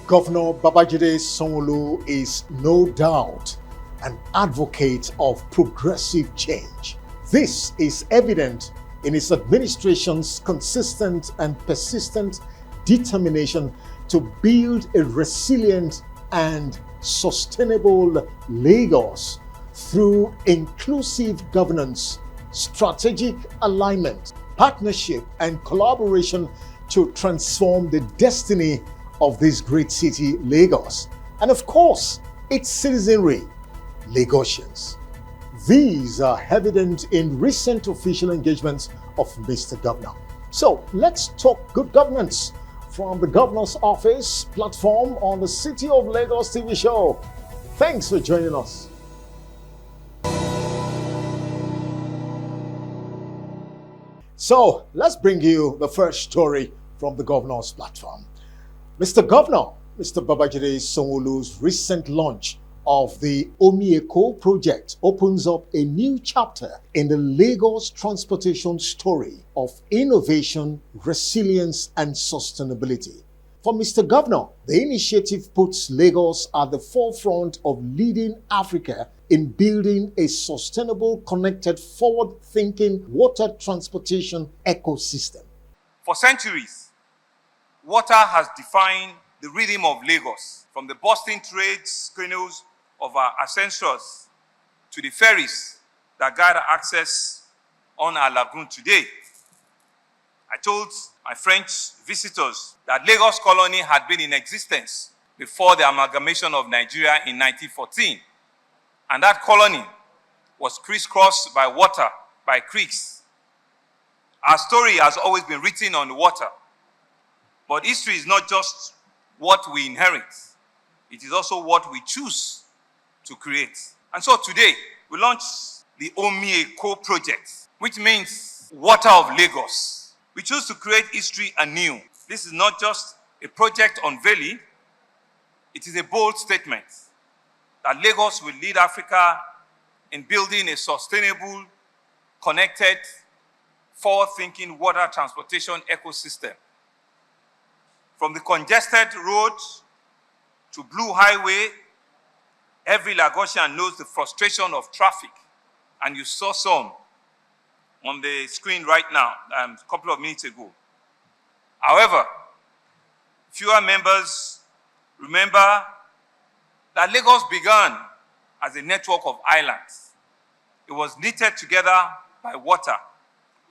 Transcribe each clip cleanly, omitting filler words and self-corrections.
Governor Babajide Sanwo-Olu is no doubt an advocate of progressive change. This is evident in his administration's consistent and persistent determination to build a resilient and sustainable Lagos through inclusive governance, strategic alignment, partnership, and collaboration to transform the destiny of this great city, Lagos, and of course, its citizenry, Lagosians. These are evident in recent official engagements of Mr. Governor. So let's talk good governance from the Governor's Office platform on the City of Lagos TV show. Thanks for joining us. So let's bring you the first story from the Governor's platform. Mr. Governor, Mr. Babajide Sanwo-Olu's recent launch of the Oyedepo project opens up a new chapter in the Lagos transportation story of innovation, resilience, and sustainability. For Mr. Governor, the initiative puts Lagos at the forefront of leading Africa in building a sustainable, connected, forward-thinking water transportation ecosystem. For centuries, water has defined the rhythm of Lagos, from the bustling trade canoes of our ancestors to the ferries that guide access on our lagoon today. I told my French visitors that Lagos colony had been in existence before the amalgamation of Nigeria in 1914. And that colony was crisscrossed by water, by creeks. Our story has always been written on the water. But history is not just what we inherit. It is also what we choose to create. And so today, we launched the Oyedepo project, which means Water of Lagos. We choose to create history anew. This is not just a project unveiling. It is a bold statement that Lagos will lead Africa in building a sustainable, connected, forward-thinking water transportation ecosystem. From the congested roads to Blue Highway, every Lagosian knows the frustration of traffic, and you saw some on the screen right now, a couple of minutes ago. However, fewer members remember that Lagos began as a network of islands. It was knitted together by water.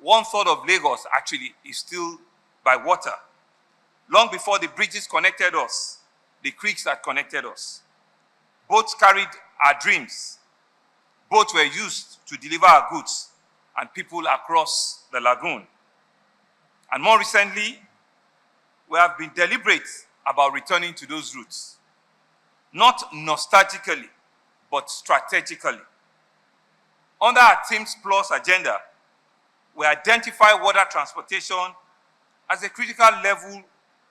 1/3 of Lagos actually is still by water. Long before the bridges connected us, the creeks that connected us. Boats carried our dreams. Boats were used to deliver our goods and people across the lagoon. And more recently, we have been deliberate about returning to those roots. Not nostalgically, but strategically. Under our Teams Plus agenda, we identify water transportation as a critical level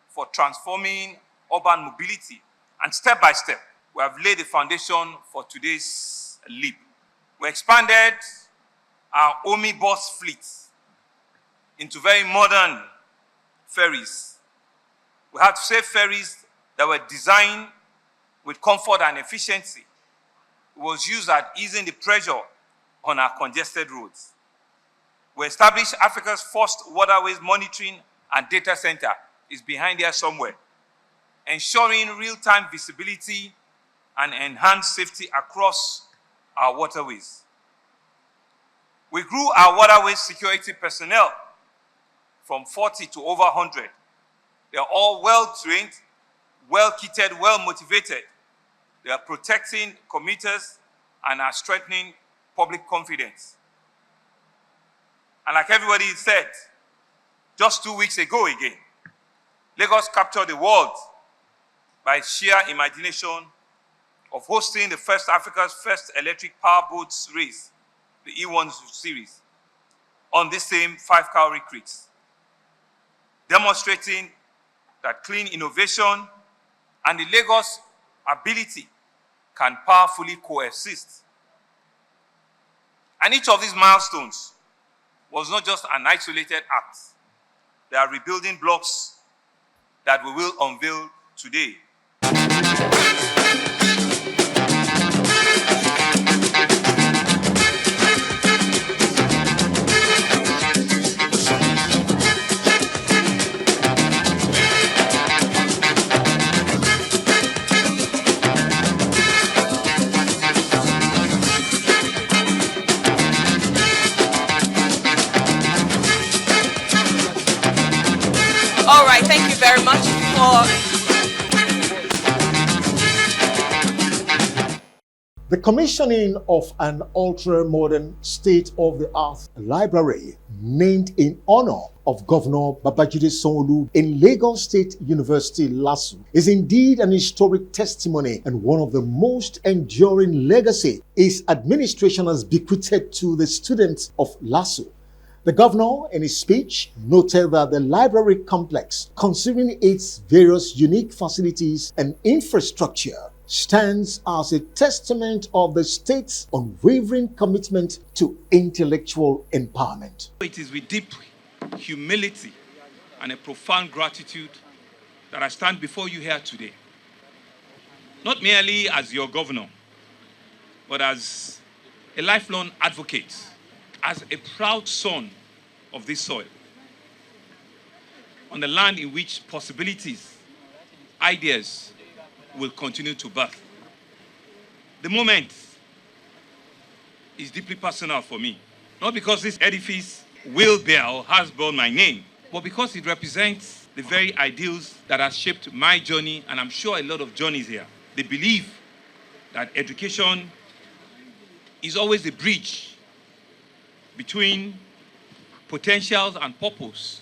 for transforming urban mobility. And step by step, we have laid the foundation for today's leap. We expanded our omnibus fleet into very modern ferries. We had safe ferries that were designed with comfort and efficiency. It was used at easing the pressure on our congested roads. We established Africa's first waterways monitoring and data center. Is behind there somewhere, ensuring real-time visibility and enhanced safety across our waterways. We grew our waterways security personnel from 40 to over 100. They are all well-trained, well-kitted, well-motivated. They are protecting commuters and are strengthening public confidence. And like everybody said, just 2 weeks ago again, Lagos captured the world by sheer imagination of hosting the first Africa's first electric power boats race, the E1 series, on this same 5 Cowrie creeks, demonstrating that clean innovation and the Lagos ability can powerfully coexist. And each of these milestones was not just an isolated act. They are rebuilding blocks that we will unveil today. All right, thank you very much for... The commissioning of an ultra-modern state-of-the-art library named in honor of Governor Babajide Sanwo-Olu in Lagos State University, LASU, is indeed an historic testimony and one of the most enduring legacy his administration has bequeathed to the students of LASU. The governor, in his speech, noted that the library complex, considering its various unique facilities and infrastructure, stands as a testament of the state's unwavering commitment to intellectual empowerment. It is with deep humility and a profound gratitude that I stand before you here today. Not merely as your governor, but as a lifelong advocate, as a proud son of this soil, on the land in which possibilities, ideas will continue to birth. The moment is deeply personal for me, not because this edifice will bear or has borne my name, but because it represents the very ideals that have shaped my journey, and I'm sure a lot of journeys here. They believe that education is always the bridge between potentials and purpose.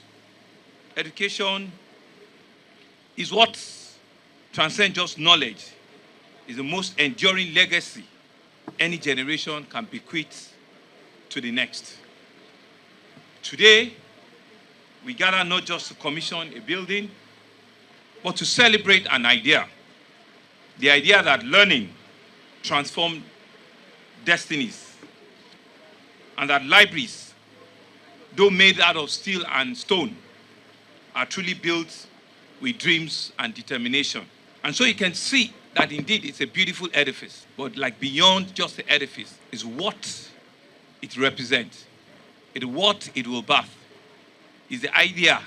Education is what transcends just knowledge, is the most enduring legacy any generation can bequeath to the next. Today, we gather not just to commission a building, but to celebrate an idea. The idea that learning transforms destinies, and that libraries, though made out of steel and stone, are truly built with dreams and determination. And so you can see that indeed it's a beautiful edifice, but like beyond just the edifice is what it represents. It's what it will birth. Is the idea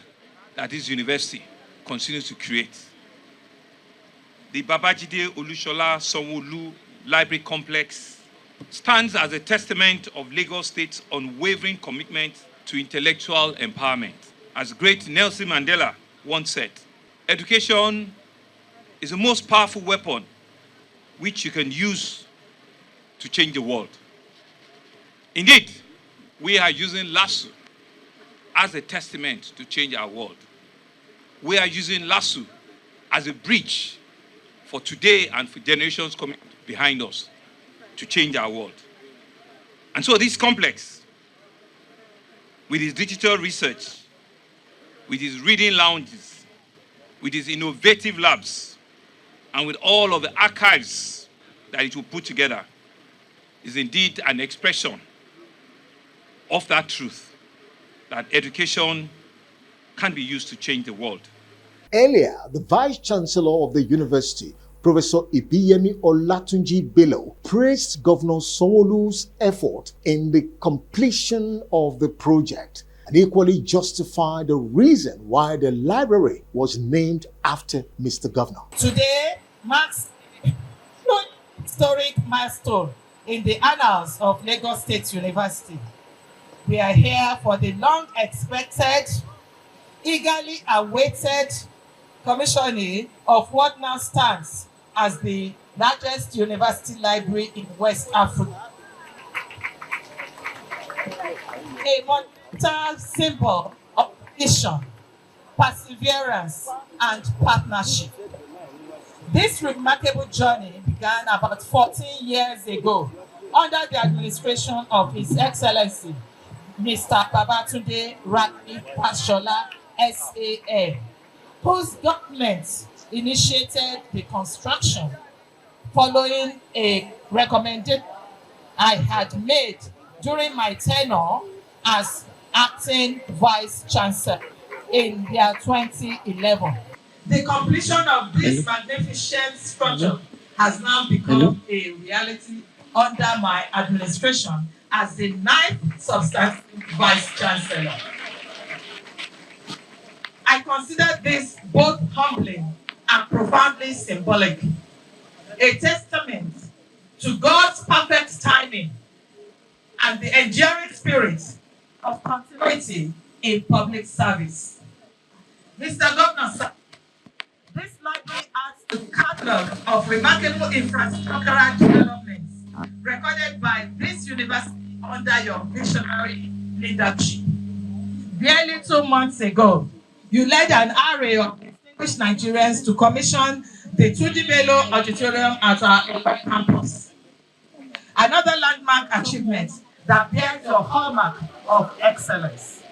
that this university continues to create. The Babajide Olushola Sanwo-Olu Library Complex stands as a testament of Lagos State's unwavering commitment to intellectual empowerment. As great Nelson Mandela once said, education is the most powerful weapon which you can use to change the world. Indeed, we are using LASU as a testament to change our world. We are using LASU as a bridge for today and for generations coming behind us to change our world. And so this complex, with its digital research, with its reading lounges, with its innovative labs, and with all of the archives that it will put together, is indeed an expression of that truth, that education can be used to change the world. Earlier, the Vice Chancellor of the university, Professor Ibiyemi Olatunji Bello, praised Governor Sanwo-Olu's effort in the completion of the project and equally justified the reason why the library was named after Mr. Governor. Today marks a historic milestone in the annals of Lagos State University. We are here for the long-expected, eagerly awaited commissioning of what now stands as the largest university library in West Africa. A monumental symbol of vision, perseverance, and partnership. This remarkable journey began about 14 years ago under the administration of His Excellency, Mr. Babatunde Raji Fashola, SAN, whose government initiated the construction following a recommendation I had made during my tenure as acting Vice Chancellor in year 2011. The completion of this magnificent structure has now become a reality under my administration as the 9th substantive Vice Chancellor. I consider this both humbling and profoundly symbolic, a testament to God's perfect timing and the enduring spirit of continuity in public service. Mr. Governor, sir, this library adds a catalog of remarkable infrastructural developments recorded by this university under your visionary leadership. Barely 2 months ago, you led an array of distinguished Nigerians to commission the Tudi Bello Auditorium at our campus. Another landmark achievement that bears your hallmark of excellence.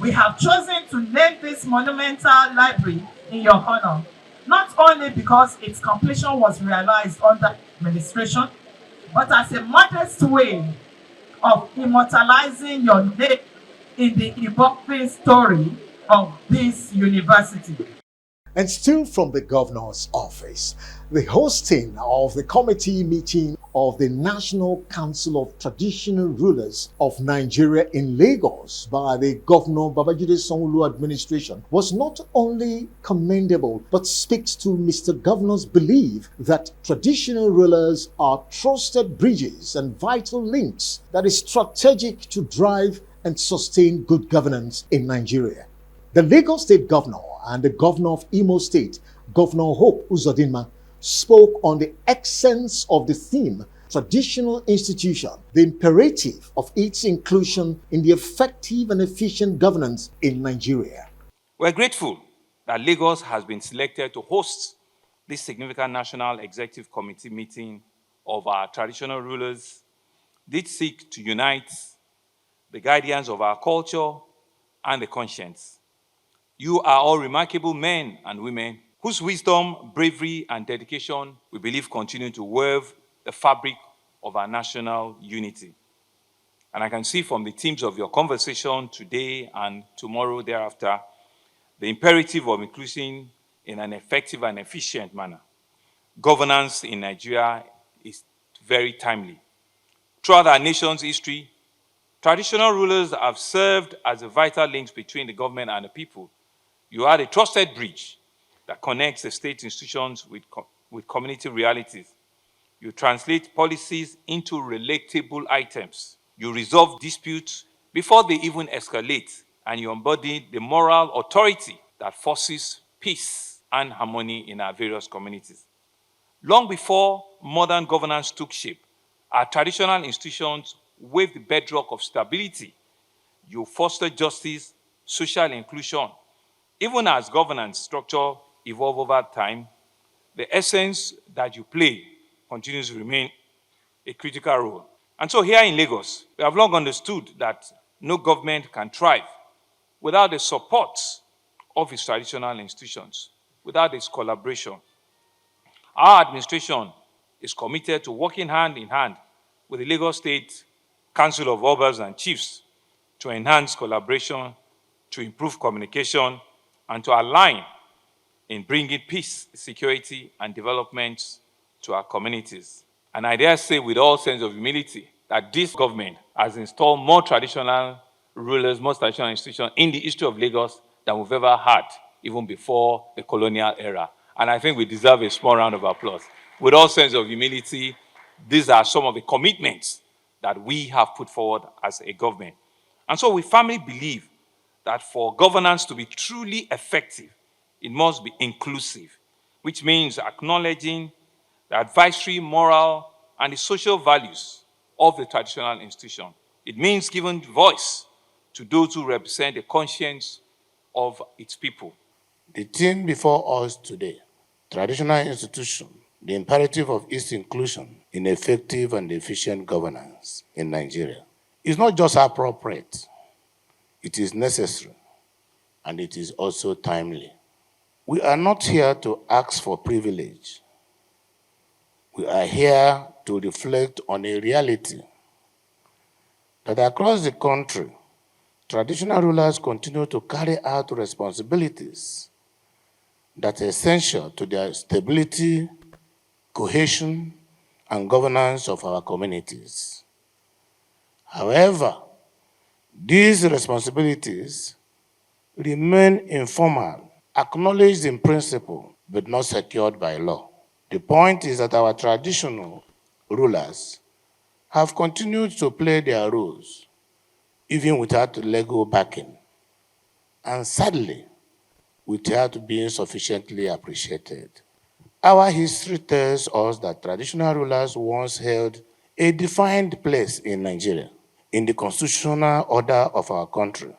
We have chosen to name this monumental library in your honor, not only because its completion was realized under administration, but as a modest way of immortalizing your name in the evolving story of this university. And still from the governor's office, the hosting of the committee meeting of the National Council of Traditional Rulers of Nigeria in Lagos by the Governor Babajide Sanwo-Olu administration was not only commendable, but speaks to Mr. Governor's belief that traditional rulers are trusted bridges and vital links that is strategic to drive and sustain good governance in Nigeria. The Lagos State Governor and the Governor of Imo State, Governor Hope Uzodinma, spoke on the essence of the theme, traditional institution, the imperative of its inclusion in the effective and efficient governance in Nigeria. We're grateful that Lagos has been selected to host this significant National Executive Committee meeting of our traditional rulers. This seek to unite the guardians of our culture and the conscience. You are all remarkable men and women whose wisdom, bravery, and dedication we believe continue to weave the fabric of our national unity. And I can see from the themes of your conversation today and tomorrow thereafter, the imperative of inclusion in an effective and efficient manner. Governance in Nigeria is very timely. Throughout our nation's history, traditional rulers have served as the vital links between the government and the people. You are a trusted bridge that connects the state institutions with community realities. You translate policies into relatable items. You resolve disputes before they even escalate, and you embody the moral authority that forces peace and harmony in our various communities. Long before modern governance took shape, our traditional institutions wave the bedrock of stability. You foster justice, social inclusion. Even as governance structure evolve over time, the essence that you play continues to remain a critical role. And so here in Lagos, we have long understood that no government can thrive without the support of its traditional institutions, without its collaboration. Our administration is committed to working hand in hand with the Lagos State Council of Obas and Chiefs to enhance collaboration, to improve communication, and to align in bringing peace, security, and development to our communities. And I dare say with all sense of humility that this government has installed more traditional rulers, more traditional institutions in the history of Lagos than we've ever had, even before the colonial era. And I think we deserve a small round of applause. With all sense of humility, these are some of the commitments that we have put forward as a government. And so we firmly believe that for governance to be truly effective, it must be inclusive, which means acknowledging the advisory, moral, and the social values of the traditional institution. It means giving voice to those who represent the conscience of its people. The theme before us today, traditional institution, the imperative of its inclusion in effective and efficient governance in Nigeria, is not just appropriate, it is necessary, and it is also timely. We are not here to ask for privilege. We are here to reflect on a reality that across the country, traditional rulers continue to carry out responsibilities that are essential to the stability, cohesion, and governance of our communities. However, these responsibilities remain informal, acknowledged in principle, but not secured by law. The point is that our traditional rulers have continued to play their roles, even without legal backing, and sadly, without being sufficiently appreciated. Our history tells us that traditional rulers once held a defined place in Nigeria, in the constitutional order of our country.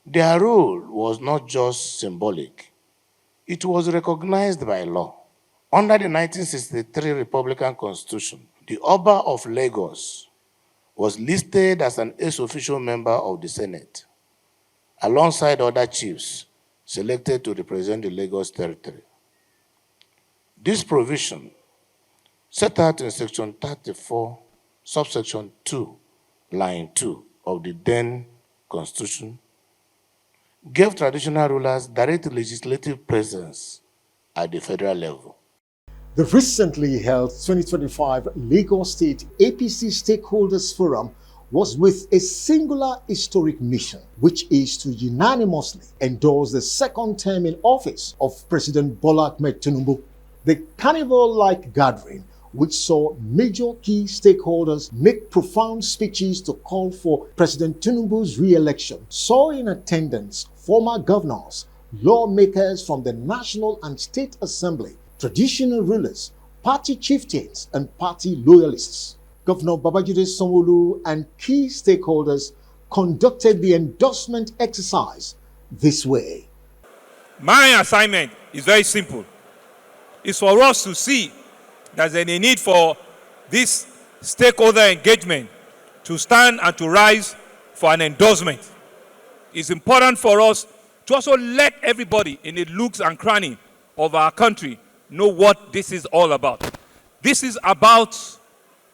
Their role was not just symbolic, it was recognized by law. Under the 1963 Republican Constitution, the Oba of Lagos was listed as an ex-officio member of the Senate, alongside other chiefs selected to represent the Lagos territory. This provision, set out in Section 34, subsection 2, line 2 of the then Constitution, gave traditional rulers direct legislative presence at the federal level. The recently held 2025 Lagos State APC Stakeholders Forum was with a singular historic mission, which is to unanimously endorse the second term in office of President Bola Ahmed Tinubu. The carnival-like gathering, which saw major key stakeholders make profound speeches to call for President Tinubu's re-election, saw in attendance former governors, lawmakers from the National and State Assembly, traditional rulers, party chieftains, and party loyalists. Governor Babajide Sanwo-Olu and key stakeholders conducted the endorsement exercise this way. My assignment is very simple. It's for us to see there's a need for this stakeholder engagement to stand and to rise for an endorsement. It's important for us to also let everybody in the nooks and crannies of our country know what this is all about. This is about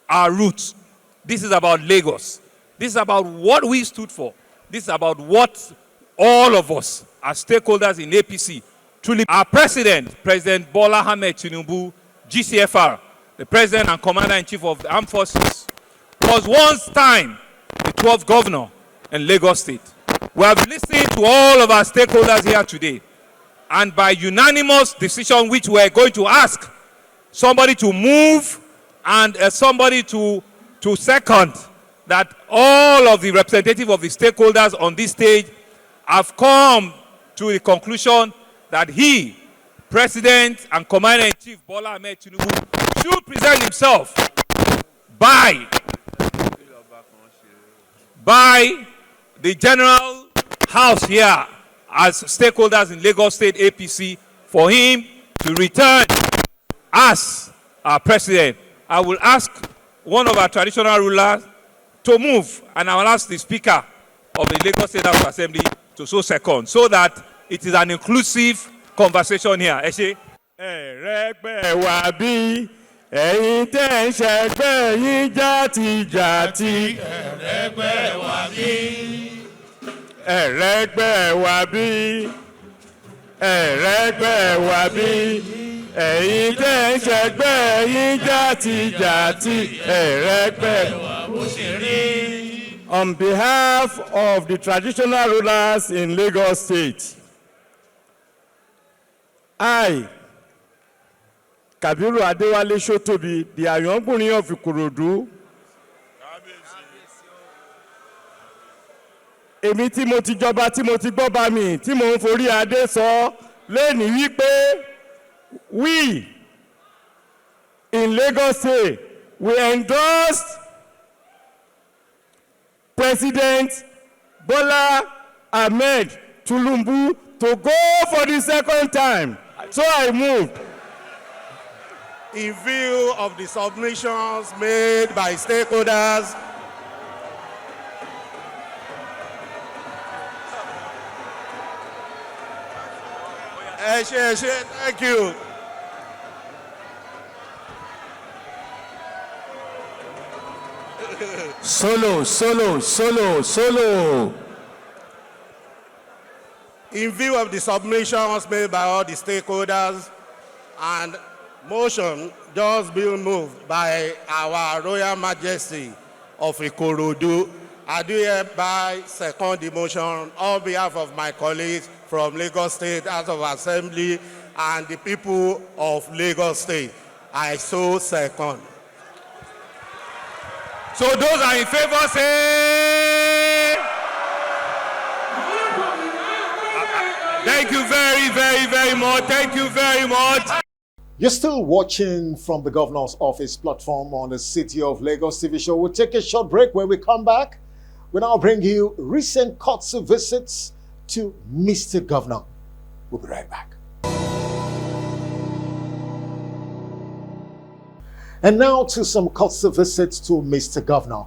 our roots. This is about Lagos. This is about what we stood for. This is about what all of us as stakeholders in APC truly. Our president, President Bola Ahmed Tinubu, GCFR, the president and commander-in-chief of the armed forces, was once time the 12th governor in Lagos State. We have listened to all of our stakeholders here today, and by unanimous decision, which we are going to ask somebody to move and somebody to second, that all of the representatives of the stakeholders on this stage have come to the conclusion that he, President and Commander-in-Chief Bola Ahmed Tinubu, should present himself by the General House here as stakeholders in Lagos State APC for him to return as our president. I will ask one of our traditional rulers to move, and I will ask the Speaker of the Lagos State House Assembly to so second, so that it is an inclusive conversation here. Eshe? Ẹ̀rẹ́gbẹ́ wa bí ẹ̀yin tẹ́ ń ṣẹgbẹ́ yín jàtijàti. Ẹ̀rẹ́gbẹ́ wa bí. Ẹ̀rẹ́gbẹ́ wa bí. Ẹ̀rẹ́gbẹ́ wa bí ẹ̀yin tẹ́ ń ṣẹgbẹ́ yín jàtijàti. Ẹ̀rẹ́gbẹ́ wa bó ṣe rí. On behalf of the traditional rulers in Lagos State, I, Kabiru Adewale Shotobi, the Ayongunrin of Ikorodu, èmi tí mo ti jọba tí mo ti gbọ́ba mi tí mo ń forí adé sọ lẹ́ni wípé we in Lagos State we endorsed President Bola Ahmed Tinubu to go for the second time. So I moved. In view of the submissions made by stakeholders, thank you. Solo. In view of the submissions made by all the stakeholders and motion just being moved by our Royal Majesty of Ikorodu, I do hereby second the motion on behalf of my colleagues from Lagos State House of Assembly and the people of Lagos State. I so second. So those are in favor say... Thank you very much. Thank you very much. You're still watching from the Governor's Office platform on the City of Lagos TV show. We'll take a short break. When we come back, we'll now bring you recent courtesy visits to Mr. Governor. We'll be right back. And now to some courtesy visits to Mr. Governor.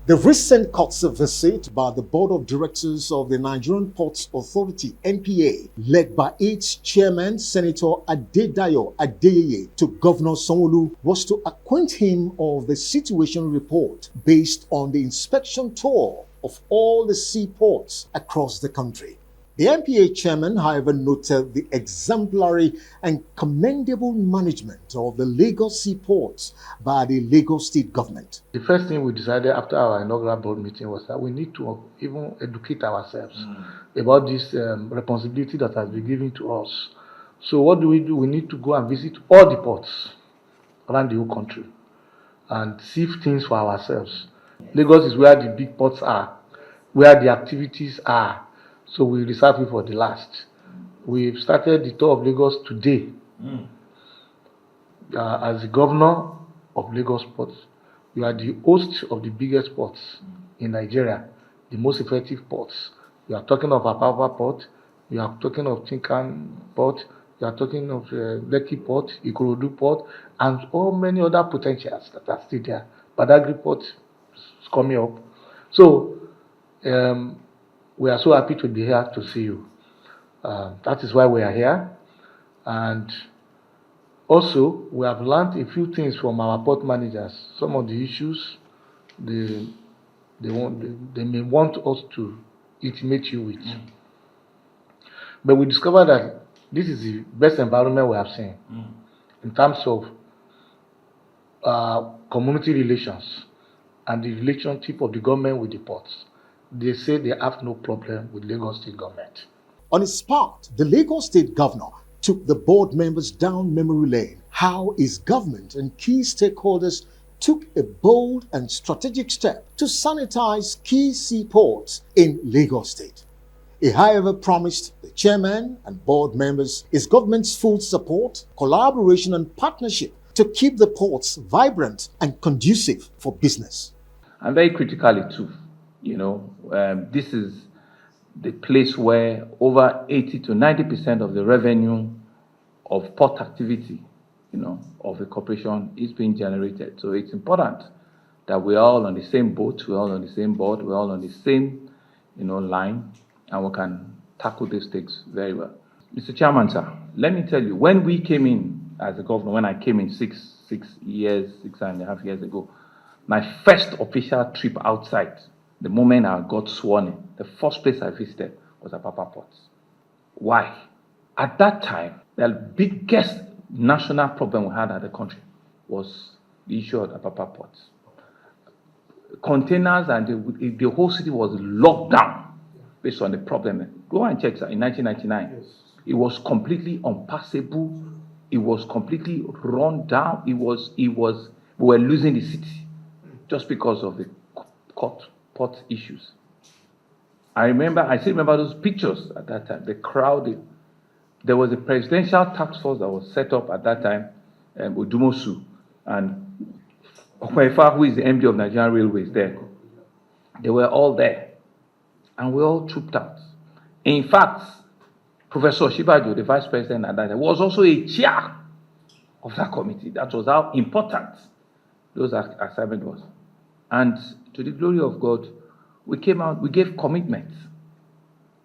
The recent courtesy visit by the Board of Directors of the Nigerian Ports Authority, NPA, led by its chairman, Senator Adedayo Adeyeye, to Governor Sanwo-Olu was to acquaint him of the situation report based on the inspection tour of all the seaports across the country. The NPA chairman, however, noted the exemplary and commendable management of the Lagos seaports by the Lagos State government. The first thing we decided after our inaugural board meeting was that we need to even educate ourselves about this responsibility that has been given to us. So what do? We need to go and visit all the ports around the whole country and see things for ourselves. Lagos is where the big ports are, where the activities are. So we reserve it for the last. We've started the tour of Lagos today. As the governor of Lagos ports, we are the host of the biggest ports in Nigeria, the most effective ports. We are talking of Apapa Port, we are talking of Tinkan Port, we are talking of Lekki Port, Ikorodu Port, and all many other potentials that are still there. Badagry Port is coming up. So, we are so happy to be here to see you. That is why we are here. And also, we have learned a few things from our port managers. Some of the issues they may want us to intimate you with. But we discovered that this is the best environment we have seen in terms of community relations and the relationship of the government with the ports. They say they have no problem with Lagos State government. On his part, the Lagos State governor took the board members down memory lane, how his government and key stakeholders took a bold and strategic step to sanitize key seaports in Lagos State. He, however, promised the chairman and board members his government's full support, collaboration and partnership to keep the ports vibrant and conducive for business. And very critically too, this is the place where over 80 to 90% of the revenue of port activity, of the corporation is being generated. So it's important that we're all on the same boat, we're all on the same board, we're all on the same, line, and we can tackle these things very well. Mr. Chairman, sir, let me tell you, when we came in as a governor, when I came in 6.5 years ago, my first official trip outside, the moment I got sworn in, the first place I visited was Apapa Port. Why? At that time, the biggest national problem we had at the country was the issue of Apapa Port. Containers and the whole city was locked down based on the problem. Go and check, sir, in 1999. Yes. It was completely unpassable. It was completely run down. We were losing the city just because of the port issues. I still remember those pictures at that time, the crowd. There was a presidential task force that was set up at that time, Odumosu, and Okwefa, who is the MD of Nigerian Railways there. They were all there, and we all trooped out. In fact, Professor Shibajo, the vice president at that time, was also a chair of that committee. That was how important those assignment was. And to the glory of God, we came out, we gave commitment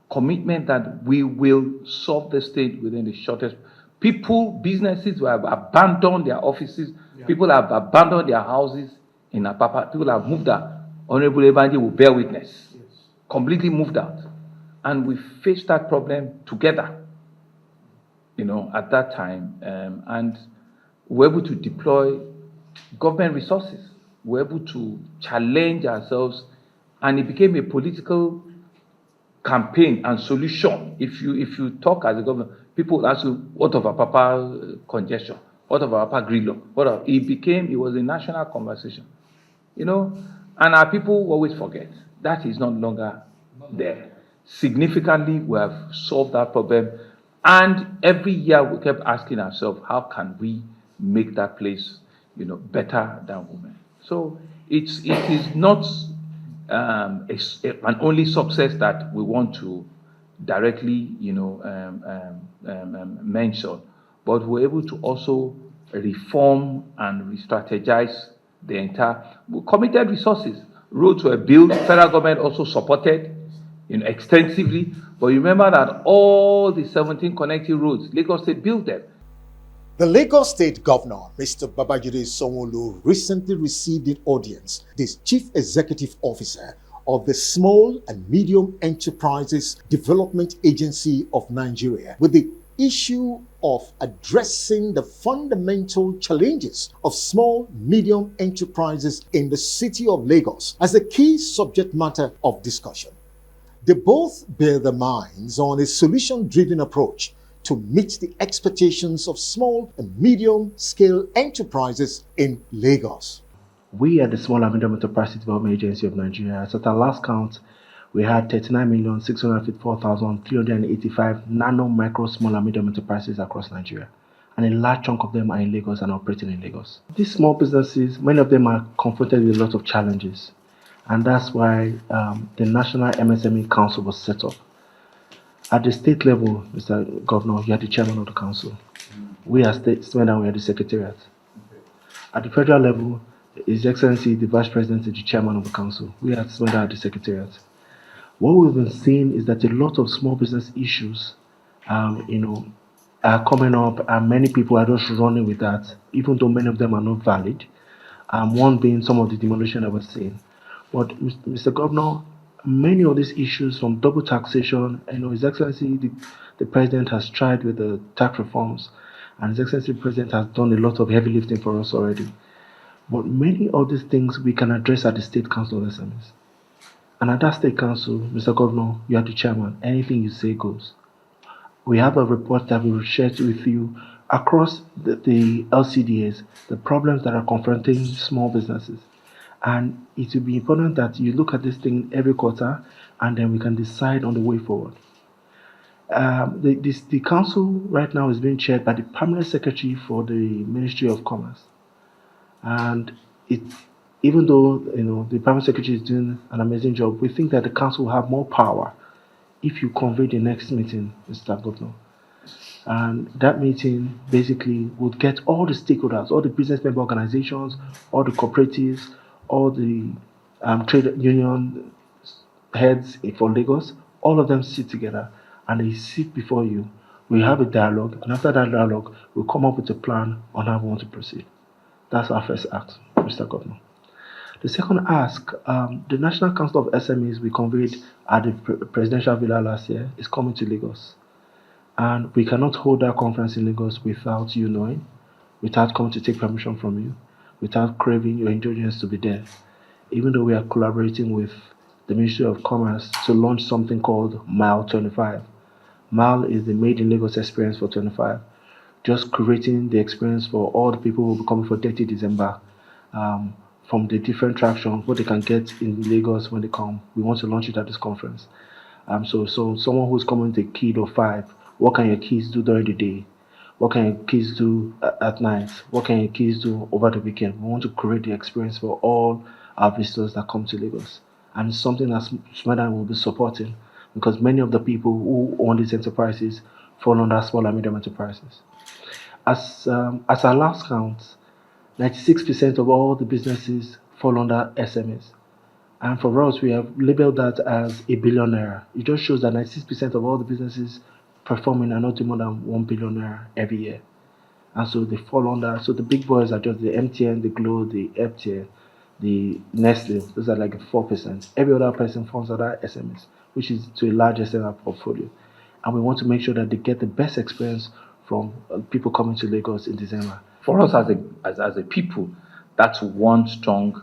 that we will solve the state within the shortest. Businesses have abandoned their offices. Yeah. People have abandoned their houses in Apapa. People have moved out. Honorable Ebanji will bear witness. Yes. Completely moved out. And we faced that problem together, at that time. And we were able to deploy government resources. We were able to challenge ourselves, and it became a political campaign and solution. If you talk as a government, people ask you, what of our Papa congestion? What of our Papa Grillo? It was a national conversation, and our people always forget. That is no longer there. Significantly, we have solved that problem, and every year we kept asking ourselves, how can we make that place, better than women? So it is not an only success that we want to directly, mention, but we're able to also reform and re-strategize the entire. We committed resources. Roads were built. Federal government also supported, extensively. But you remember that all the 17 connecting roads, Lagos State built them. The Lagos State Governor, Mr. Babajide Sanwo-Olu, recently received in audience the Chief Executive Officer of the Small and Medium Enterprises Development Agency of Nigeria with the issue of addressing the fundamental challenges of small, medium enterprises in the city of Lagos as a key subject matter of discussion. They both bear their minds on a solution-driven approach to meet the expectations of small and medium-scale enterprises in Lagos. We at the Small and Medium Enterprises Development Agency of Nigeria, at our last count, we had 39,654,385 nano, micro, small and medium enterprises across Nigeria. And a large chunk of them are in Lagos and operating in Lagos. These small businesses, many of them are confronted with a lot of challenges. And that's why the National MSME Council was set up. At the state level, Mr. Governor, you are the chairman of the council. We are statesmen and we are the secretariat. At the federal level, His Excellency, the Vice President, is the chairman of the council. We are the secretariat. What we've been seeing is that a lot of small business issues, are coming up, and many people are just running with that, even though many of them are not valid. One being some of the demolition that we're seeing. But Mr. Governor, many of these issues from double taxation, His Excellency, the President has tried with the tax reforms, and His Excellency the President has done a lot of heavy lifting for us already. But many of these things we can address at the State Council of SMEs. And at that State Council, Mr. Governor, you are the chairman. Anything you say goes. We have a report that we will share with you across the LCDAs, the problems that are confronting small businesses. And it will be important that you look at this thing every quarter, and then we can decide on the way forward. The council right now is being chaired by the permanent secretary for the Ministry of Commerce. And even though the permanent secretary is doing an amazing job, we think that the council will have more power if you convene the next meeting, Mr. Governor. And that meeting basically would get all the stakeholders, all the business member organizations, all the cooperatives, all the trade union heads for Lagos, all of them sit together and they sit before you. We have a dialogue, and after that dialogue, we'll come up with a plan on how we want to proceed. That's our first ask, Mr. Governor. The second ask, the National Council of SMEs we convened at the Presidential Villa last year is coming to Lagos. And we cannot hold that conference in Lagos without you knowing, without coming to take permission from you, without craving your indulgence to be there. Even though we are collaborating with the Ministry of Commerce to launch something called Mile 25. Mile is the Made in Lagos experience for 25. Just creating the experience for all the people who will be coming for 30 December. From the different attractions, what they can get in Lagos when they come. We want to launch it at this conference. So someone who's coming with a kid or 5, what can your kids do during the day? What can your kids do at night? What can your kids do over the weekend? We want to create the experience for all our visitors that come to Lagos. And it's something that Smedan will be supporting, because many of the people who own these enterprises fall under small and medium enterprises. As our last count, 96% of all the businesses fall under SMEs. And for us, we have labeled that as a billionaire. It just shows that 96% of all the businesses performing are not doing more than 1 billionaire every year. And so they fall under, so the big boys are just the MTN, the Glo, the FTN, the Nestle. Those are like 4%. Every other person falls under SMEs. which is to a large extent our portfolio. And we want to make sure that they get the best experience from people coming to Lagos in December. For us as a people, that's one strong,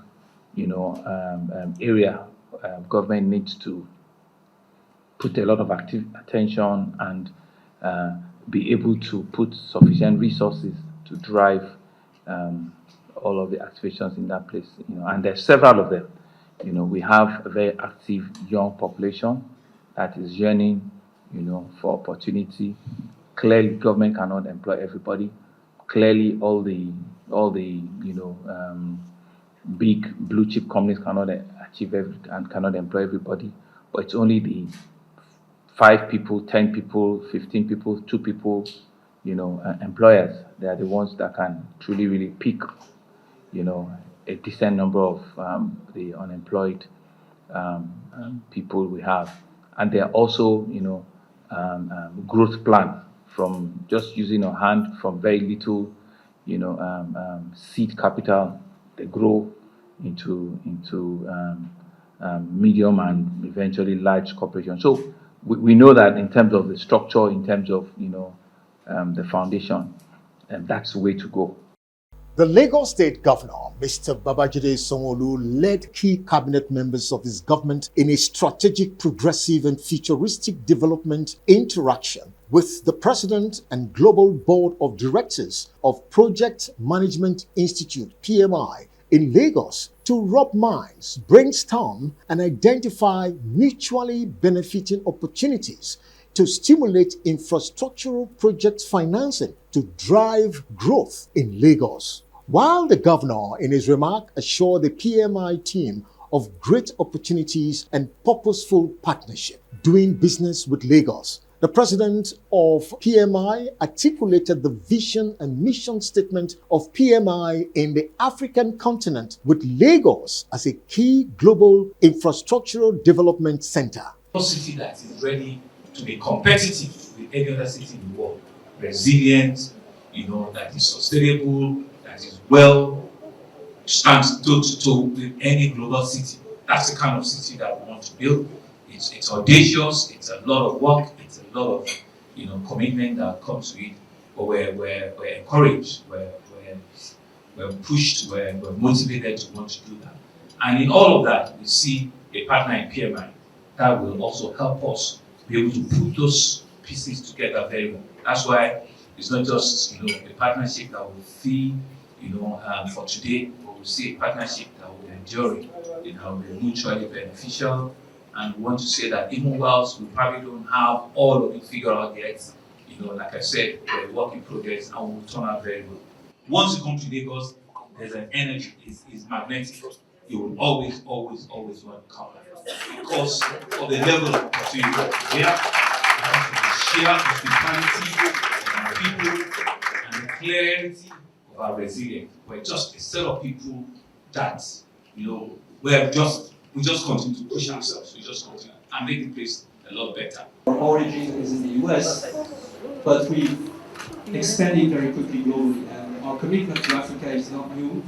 area government needs to put a lot of attention and be able to put sufficient resources to drive all of the activations in that place. And there's several of them. We have a very active young population that is yearning, for opportunity. Clearly, government cannot employ everybody. Clearly, all the big blue chip companies cannot achieve and cannot employ everybody. But it's only the 5 people, 10 people, 15 people, 2 people, employers. They are the ones that can truly really pick, a decent number of the unemployed people we have. And there are also, growth plan from just using a hand from very little, seed capital. They grow into medium and eventually large corporations. So we know that in terms of the structure, in terms of the foundation, and that's the way to go. The Lagos State Governor, Mr. Babajide Sanwo-Olu, led key cabinet members of his government in a strategic, progressive and futuristic development interaction with the President and Global Board of Directors of Project Management Institute, PMI, in Lagos to rub minds, brainstorm and identify mutually benefiting opportunities to stimulate infrastructural project financing to drive growth in Lagos. While the governor, in his remark, assured the PMI team of great opportunities and purposeful partnership doing business with Lagos, the president of PMI articulated the vision and mission statement of PMI in the African continent, with Lagos as a key global infrastructural development center. A city that is ready to be competitive with any other city in the world, resilient, that is sustainable, that is well stands toe-to-toe with any global city. That's the kind of city that we want to build. It's audacious, it's a lot of work, it's a lot of commitment that comes with it, but we're encouraged, we're pushed, we're motivated to want to do that. And in all of that, we see a partner in PMI that will also help us be able to put those pieces together very well. That's why it's not just a partnership that will feel for today, but we'll see a partnership that will endure, will be mutually beneficial. And we want to say that even whilst we probably don't have all of it figured out yet, like I said, we're a work in progress and we'll turn out very well. Once you come to Lagos, there's an energy, it's magnetic. You will always want to come back because of the level of opportunity here, because of the sheer hospitality of our people and the clarity of our resilience. We're just a set of people that, we just continue to push ourselves. We just continue and make the place a lot better. Our origin is in the US, but we expanded very quickly globally. And our commitment to Africa is not new,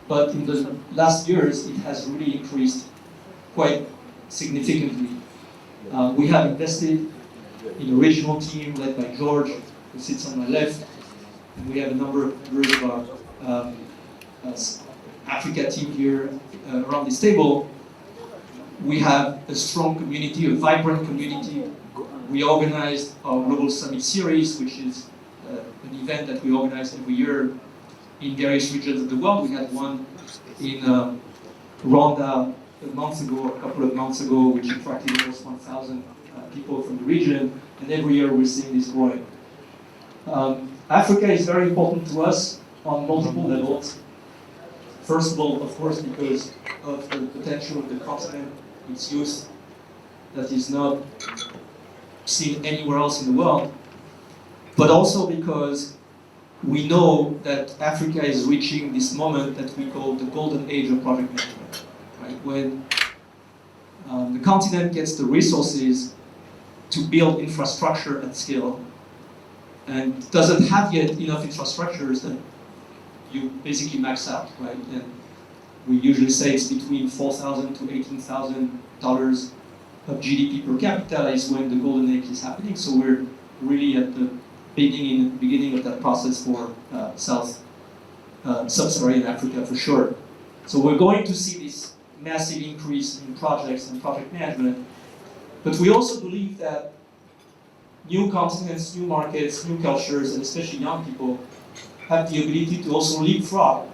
but in the last years, it has really increased quite significantly. We have invested in a regional team led by George, who sits on my left, and we have a number of our Africa team here around this table. We have a strong community, a vibrant community. We organized our Global Summit Series, which is an event that we organize every year in various regions of the world. We had one in Rwanda a couple of months ago, which attracted almost 1,000 people from the region, and every year we're seeing this growing. Africa is very important to us on multiple levels. First of all, of course, because of the potential of the continent, its youth, that is not seen anywhere else in the world, but also because we know that Africa is reaching this moment that we call the golden age of project management, right? When the continent gets the resources to build infrastructure at scale and doesn't have yet enough infrastructures, that you basically max out, right? And we usually say it's between $4,000 to $18,000 of GDP per capita is when the golden age is happening. So we're really at the beginning of that process for sub-Saharan Africa for sure. So we're going to see this massive increase in projects and project management. But we also believe that new continents, new markets, new cultures, and especially young people have the ability to also leapfrog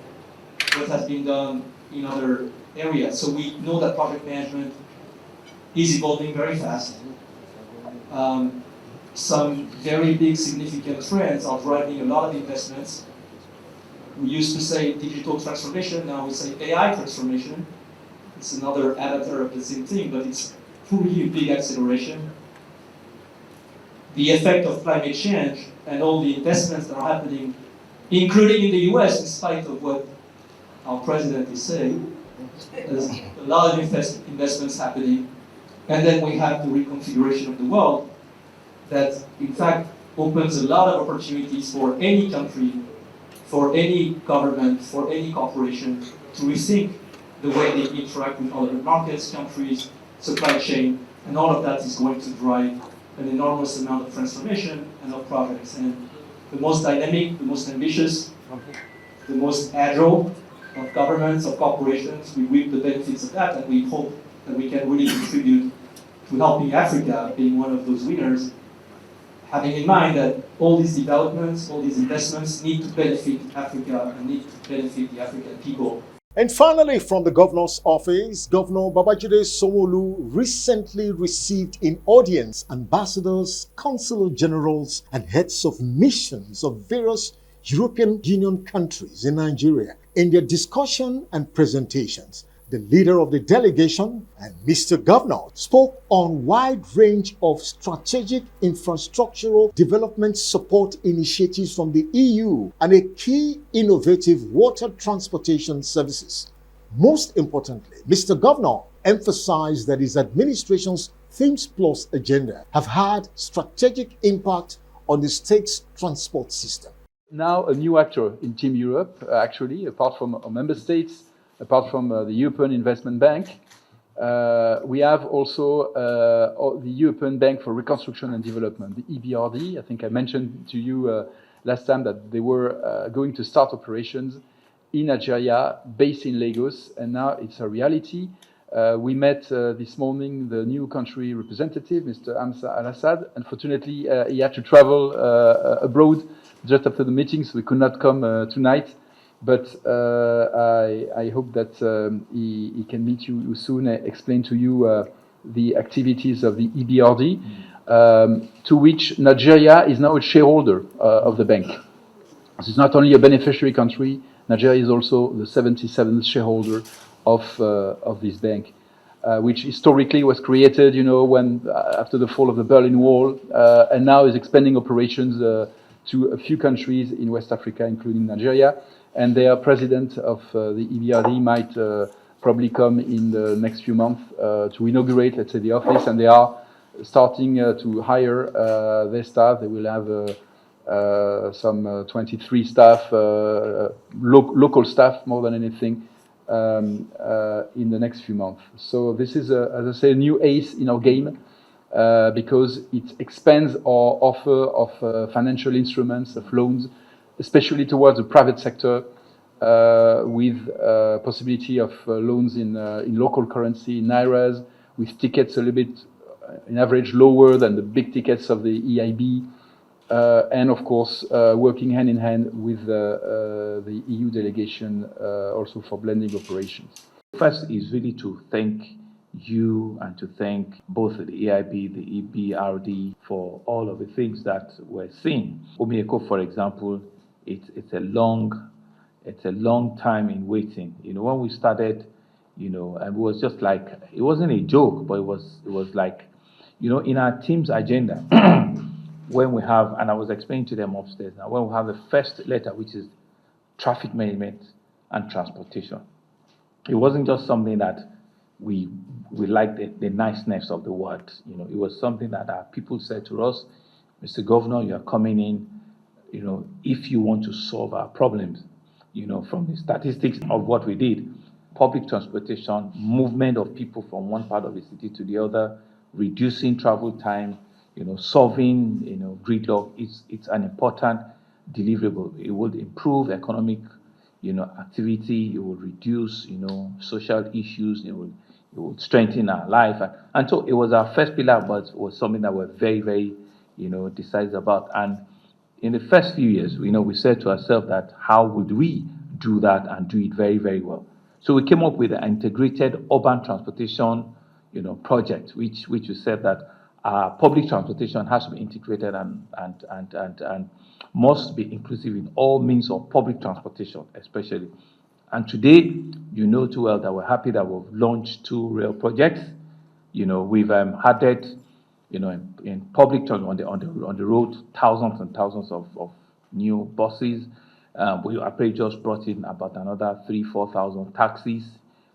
what has been done in other areas. So we know that project management is evolving very fast. Some very big significant trends are driving a lot of investments. We used to say digital transformation, now we say AI transformation. It's another avatar of the same thing, but it's truly a big acceleration. The effect of climate change and all the investments that are happening, including in the US, in spite of what our president is saying, there's a lot of investments happening. And then we have the reconfiguration of the world that, in fact, opens a lot of opportunities for any country, for any government, for any corporation to rethink the way they interact with other markets, countries, supply chain, and all of that is going to drive an enormous amount of transformation and of projects. And the most dynamic, the most ambitious, the most agile of governments, of corporations, we reap the benefits of that, and we hope that we can really contribute to helping Africa being one of those winners, having in mind that all these developments, all these investments need to benefit Africa and need to benefit the African people. And finally, from the governor's office, Governor Babajide Sanwo-Olu recently received in audience ambassadors, consular generals, and heads of missions of various European Union countries in Nigeria. In their discussion and presentations, the leader of the delegation and Mr. Governor spoke on wide range of strategic infrastructural development support initiatives from the EU and a key innovative water transportation services. Most importantly, Mr. Governor emphasized that his administration's Themes Plus agenda have had strategic impact on the state's transport system. Now a new actor in Team Europe, actually, apart from our member states, apart from the European Investment Bank, we have also the European Bank for Reconstruction and Development, the EBRD. I think I mentioned to you last time that they were going to start operations in Nigeria, based in Lagos, and now it's a reality. We met this morning the new country representative, Mr. Amsa Al-Assad. Unfortunately, he had to travel abroad just after the meeting, so he could not come tonight. But I hope that he can meet you soon, explain to you the activities of the EBRD, to which Nigeria is now a shareholder of the bank. This is not only a beneficiary country, Nigeria is also the 77th shareholder of this bank, which historically was created, when after the fall of the Berlin Wall, and now is expanding operations to a few countries in West Africa, including Nigeria. And their president of the EBRD might probably come in the next few months to inaugurate, let's say, the office. And they are starting to hire their staff. They will have some 23 staff, local staff more than anything, in the next few months. So this is, as I say, a new ace in our game, because it expands our offer of financial instruments, of loans, especially towards the private sector, with possibility of loans in local currency, in nairas, with tickets a little bit, in average, lower than the big tickets of the EIB, and of course, working hand in hand with the EU delegation, also for blending operations. First is really to thank you and to thank both the EIB, the EBRD for all of the things that we're seeing. Oyedepo, for example, it's a long time in waiting. When we started, and it was just like, it wasn't a joke, but it was like, in our team's agenda, when we have, and I was explaining to them upstairs now, when we have the first letter, which is traffic management and transportation, it wasn't just something that we liked the niceness of the word. It was something that our people said to us, Mr. Governor, you are coming in, if you want to solve our problems, from the statistics of what we did, public transportation, movement of people from one part of the city to the other, reducing travel time, solving, gridlock. It's an important deliverable. It would improve economic, activity. It would reduce, social issues. It would strengthen our life. And so it was our first pillar, but it was something that we're very, very, decisive about. And in the first few years, we said to ourselves that how would we do that and do it very, very well? So we came up with an integrated urban transportation, project, which we said that public transportation has to be integrated and must be inclusive in all means of public transportation, especially. And today, you know too well that we're happy that we've launched 2 rail projects. We've added, in public transport on the road, thousands and thousands of new buses. We apparently just brought in about another 3,000-4,000 taxis,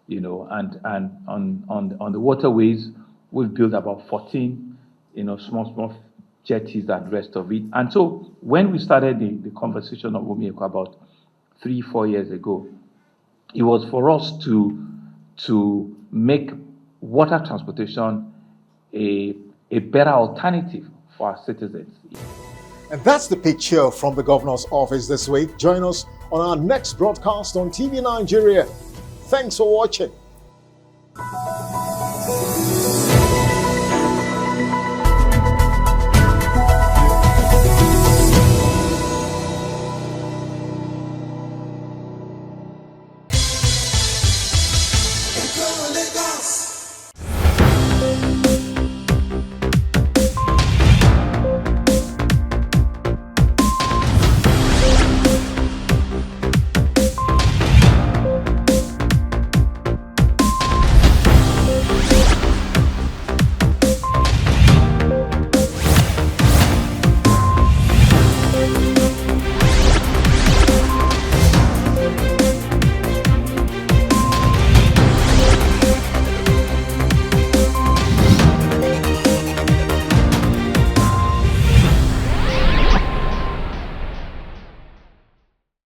and on the waterways, we've built about 14, small jetties and the rest of it. And so when we started the conversation of Omieko about 3-4 years ago, it was for us to make water transportation a better alternative for our citizens. And that's the picture from the governor's office this week. Join us on our next broadcast on TV Nigeria. Thanks for watching.